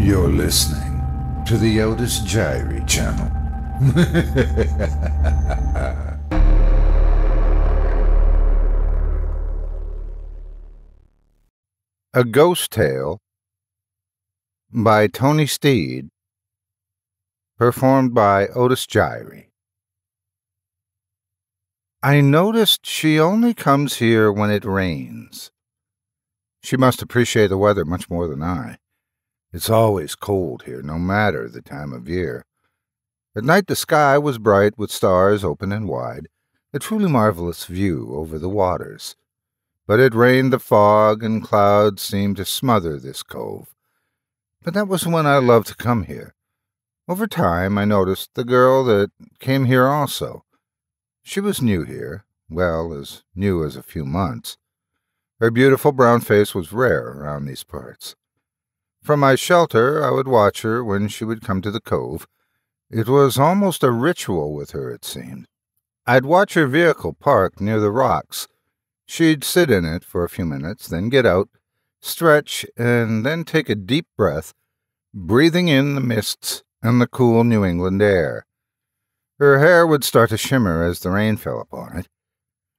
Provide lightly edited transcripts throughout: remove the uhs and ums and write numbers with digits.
You're listening to the Otis Jiry channel. A Ghost Tale by Tony STEED, performed by Otis Jiry. I noticed she only comes here when it rains. She must appreciate the weather much more than I. It's always cold here, no matter the time of year. At night the sky was bright with stars open and wide, a truly marvelous view over the waters. But it rained, the fog and clouds seemed to smother this cove. But that was when I loved to come here. Over time I noticed the girl that came here also. She was new here, well, as new as a few months. Her beautiful brown face was rare around these parts. From my shelter, I would watch her when she would come to the cove. It was almost a ritual with her, it seemed. I'd watch her vehicle parked near the rocks. She'd sit in it for a few minutes, then get out, stretch, and then take a deep breath, breathing in the mists and the cool New England air. Her hair would start to shimmer as the rain fell upon it.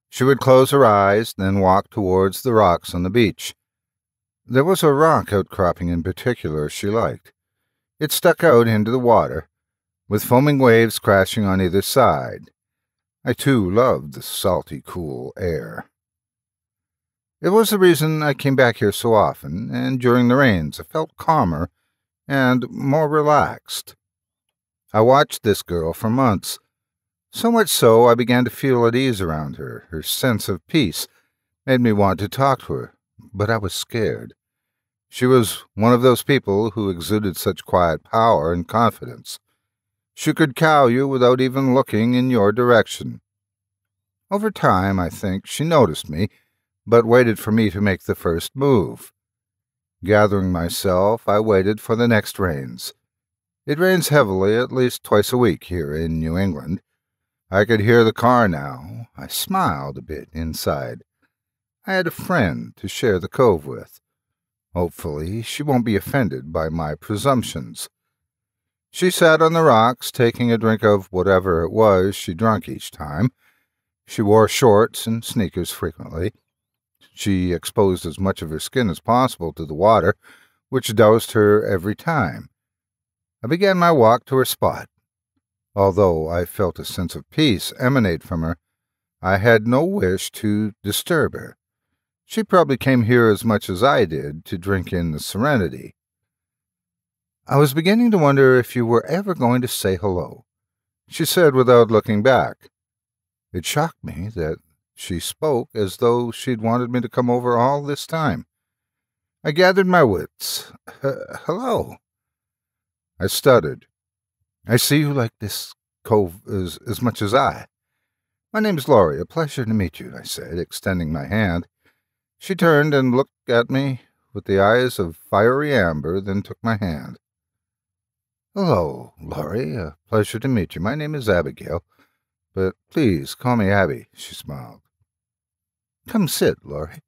She would close her eyes, then walk towards the rocks on the beach. There was a rock outcropping in particular she liked. It stuck out into the water, with foaming waves crashing on either side. I, too, loved the salty, cool air. It was the reason I came back here so often, and during the rains I felt calmer and more relaxed. I watched this girl for months. So much so I began to feel at ease around her. Her sense of peace made me want to talk to her, but I was scared. She was one of those people who exuded such quiet power and confidence. She could cow you without even looking in your direction. Over time, I think, she noticed me, but waited for me to make the first move. Gathering myself, I waited for the next rains. It rains heavily at least twice a week here in New England. I could hear the car now. I smiled a bit inside. I had a friend to share the cove with. Hopefully, she won't be offended by my presumptions. She sat on the rocks, taking a drink of whatever it was she drank each time. She wore shorts and sneakers frequently. She exposed as much of her skin as possible to the water, which doused her every time. I began my walk to her spot. Although I felt a sense of peace emanate from her, I had no wish to disturb her. She probably came here as much as I did to drink in the serenity. I was beginning to wonder if you were ever going to say hello, she said without looking back. It shocked me that she spoke as though she'd wanted me to come over all this time. I gathered my wits. Hello. I stuttered. I see you like this cove as much as I. My name's Laurie. A pleasure to meet you, I said, extending my hand. She turned and looked at me with the eyes of fiery amber, then took my hand. Hello, Laurie. A pleasure to meet you. My name is Abigail, but please call me Abby, she smiled. Come sit, Laurie.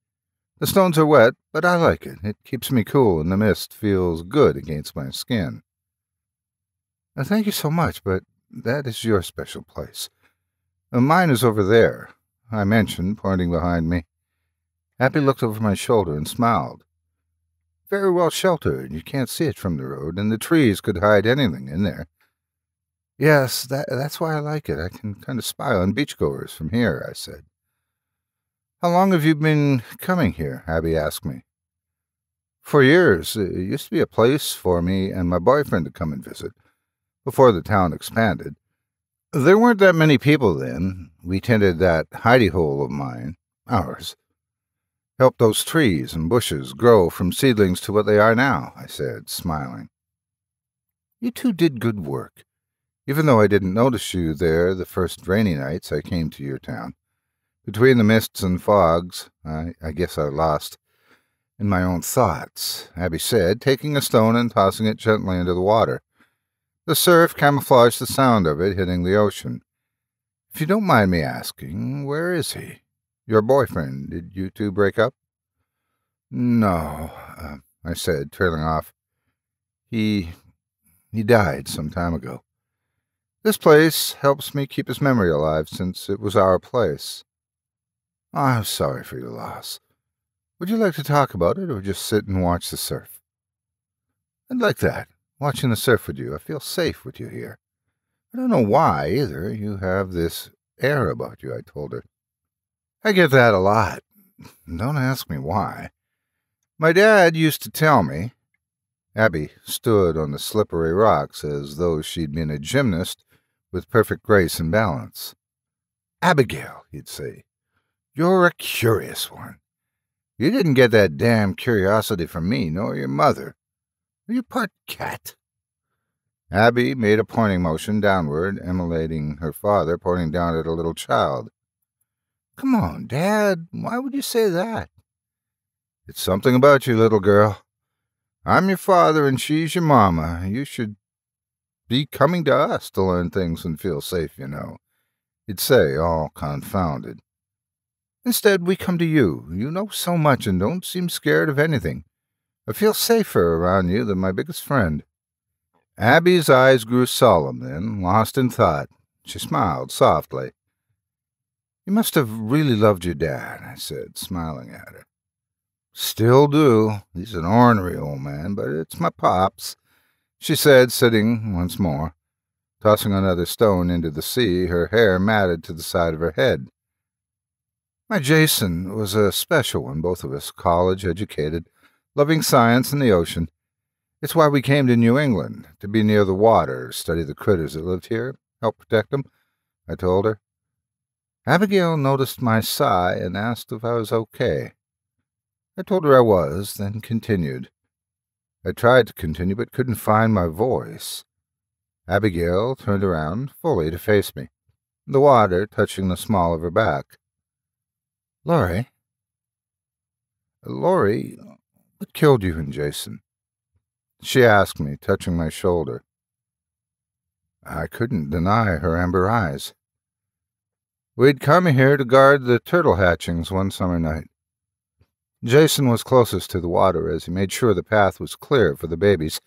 The stones are wet, but I like it. It keeps me cool, and the mist feels good against my skin. Thank you so much, but that is your special place. Mine is over there, I mentioned, pointing behind me. Abby looked over my shoulder and smiled. Very well sheltered. You can't see it from the road, and the trees could hide anything in there. Yes, that's why I like it. I can kind of spy on beachgoers from here, I said. How long have you been coming here? Abby asked me. For years. It used to be a place for me and my boyfriend to come and visit, before the town expanded. There weren't that many people then. We tended that hidey-hole of mine, ours. Helped those trees and bushes grow from seedlings to what they are now, I said, smiling. You two did good work, even though I didn't notice you there the first rainy nights I came to your town. Between the mists and fogs, I guess I lost in my own thoughts, Abby said, taking a stone and tossing it gently into the water. The surf camouflaged the sound of it hitting the ocean. If you don't mind me asking, where is he? Your boyfriend, did you two break up? No, I said, trailing off. He died some time ago. This place helps me keep his memory alive since it was our place. I'm sorry for your loss. Would you like to talk about it or just sit and watch the surf? I'd like that, watching the surf with you. I feel safe with you here. I don't know why, either. You have this air about you, I told her. I get that a lot. Don't ask me why. My dad used to tell me. Abby stood on the slippery rocks as though she'd been a gymnast with perfect grace and balance. Abigail, he'd say, you're a curious one. You didn't get that damn curiosity from me, nor your mother. Are you part cat? Abby made a pointing motion downward, emulating her father pointing down at a little child. Come on, Dad, why would you say that? It's something about you, little girl. I'm your father and she's your mama. You should be coming to us to learn things and feel safe, you know. He'd say, all confounded. Instead, we come to you. You know so much and don't seem scared of anything. I feel safer around you than my biggest friend. Abby's eyes grew solemn then, lost in thought. She smiled softly. You must have really loved your dad, I said, smiling at her. Still do. He's an ornery old man, but it's my pops, she said, sitting once more, tossing another stone into the sea, her hair matted to the side of her head. My Jason was a special one, both of us, college-educated, loving science and the ocean. It's why we came to New England, to be near the water, study the critters that lived here, help protect them, I told her. Abigail noticed my sigh and asked if I was okay. I told her I was, then continued. I tried to continue but couldn't find my voice. Abigail turned around fully to face me, the water touching the small of her back. Laurie, what killed you and Jason? She asked me, touching my shoulder. I couldn't deny her amber eyes. We'd come here to guard the turtle hatchings one summer night. Jason was closest to the water as he made sure the path was clear for the babies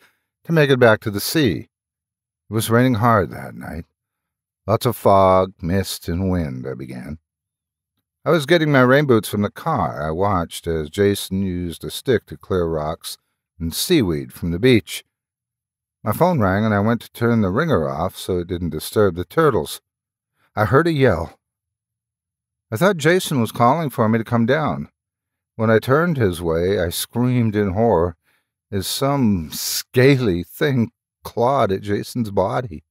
to make it back to the sea. It was raining hard that night. Lots of fog, mist, and wind, I began. I was getting my rain boots from the car. I watched as Jason used a stick to clear rocks and seaweed from the beach. My phone rang and I went to turn the ringer off so it didn't disturb the turtles. I heard a yell. I thought Jason was calling for me to come down. When I turned his way, I screamed in horror as some scaly thing clawed at Jason's body.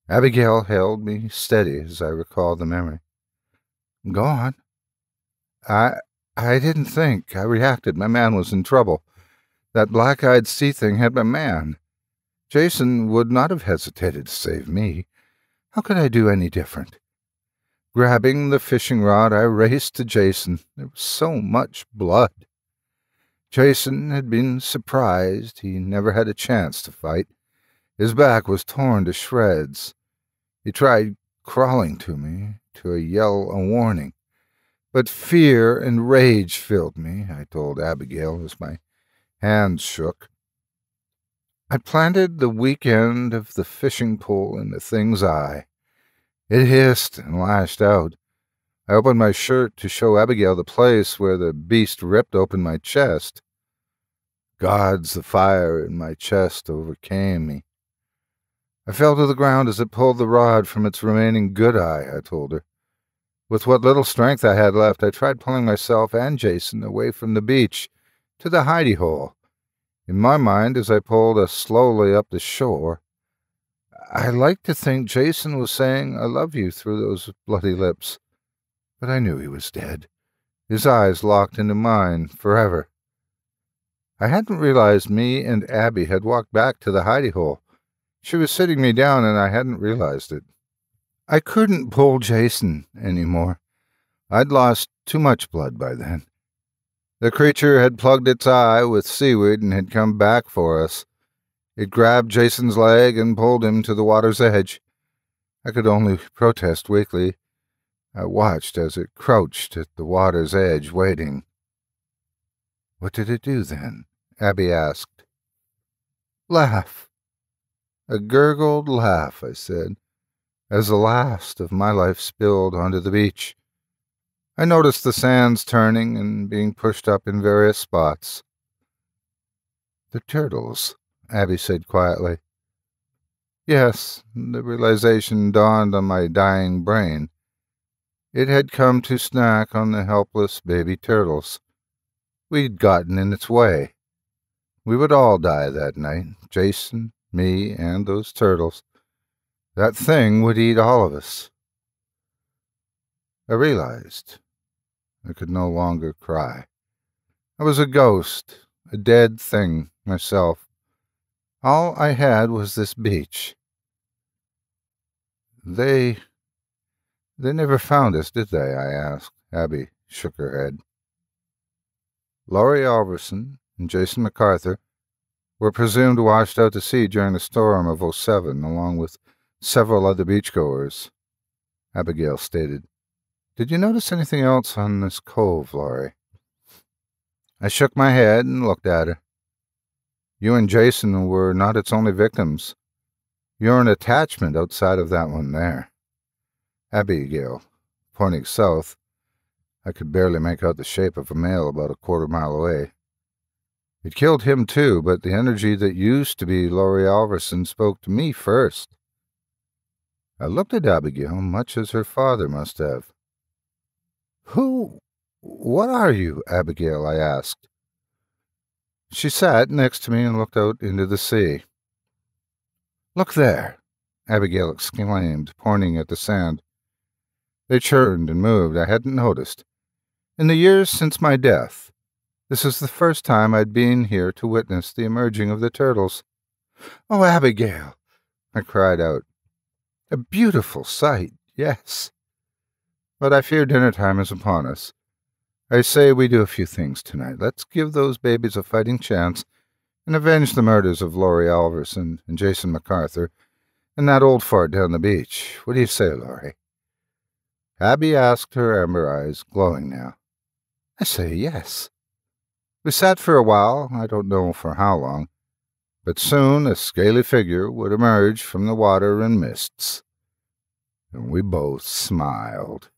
Abigail held me steady as I recalled the memory. Go on. I didn't think. I reacted. My man was in trouble. That black-eyed sea thing had my man. Jason would not have hesitated to save me. How could I do any different? Grabbing the fishing rod, I raced to Jason. There was so much blood. Jason had been surprised. He never had a chance to fight. His back was torn to shreds. He tried crawling to me, to yell a warning. But fear and rage filled me, I told Abigail as my hands shook. I planted the weak end of the fishing pole in the thing's eye. It hissed and lashed out. I opened my shirt to show Abigail the place where the beast ripped open my chest. Gods, the fire in my chest overcame me. I fell to the ground as it pulled the rod from its remaining good eye, I told her. With what little strength I had left, I tried pulling myself and Jason away from the beach to the hidey hole. In my mind, as I pulled us slowly up the shore, I liked to think Jason was saying, I love you, through those bloody lips. But I knew he was dead, his eyes locked into mine forever. I hadn't realized me and Abby had walked back to the hidey hole. She was sitting me down, and I hadn't realized it. I couldn't pull Jason anymore. I'd lost too much blood by then. The creature had plugged its eye with seaweed and had come back for us. It grabbed Jason's leg and pulled him to the water's edge. I could only protest weakly. I watched as it crouched at the water's edge, waiting. What did it do then? Abby asked. Laugh. A gurgled laugh, I said, as the last of my life spilled onto the beach. I noticed the sands turning and being pushed up in various spots. The turtles, Abby said quietly. Yes, the realization dawned on my dying brain. It had come to snack on the helpless baby turtles. We'd gotten in its way. We would all die that night, Jason, me, and those turtles. That thing would eat all of us. I realized I could no longer cry. I was a ghost, a dead thing myself. All I had was this beach. They never found us, did they? I asked. Abby shook her head. Laurie Alverson and Jason MacArthur were presumed washed out to sea during the storm of '07, along with several other beachgoers, Abigail stated. Did you notice anything else on this cove, Laurie? I shook my head and looked at her. You and Jason were not its only victims. You're an attachment outside of that one there. Abigail, pointing south. I could barely make out the shape of a male about a quarter-mile away. It killed him too, but the energy that used to be Laurie Alverson spoke to me first. I looked at Abigail much as her father must have. What are you, Abigail? I asked. She sat next to me and looked out into the sea. Look there, Abigail exclaimed, pointing at the sand. They churned and moved. I hadn't noticed. In the years since my death, this is the first time I'd been here to witness the emerging of the turtles. Oh, Abigail, I cried out. A beautiful sight, yes. But I fear dinner time is upon us. I say we do a few things tonight. Let's give those babies a fighting chance and avenge the murders of Laurie Alverson and Jason MacArthur and that old fart down the beach. What do you say, Laurie? Abby asked, her amber eyes glowing now. I say yes. We sat for a while, I don't know for how long, but soon a scaly figure would emerge from the water and mists, and we both smiled.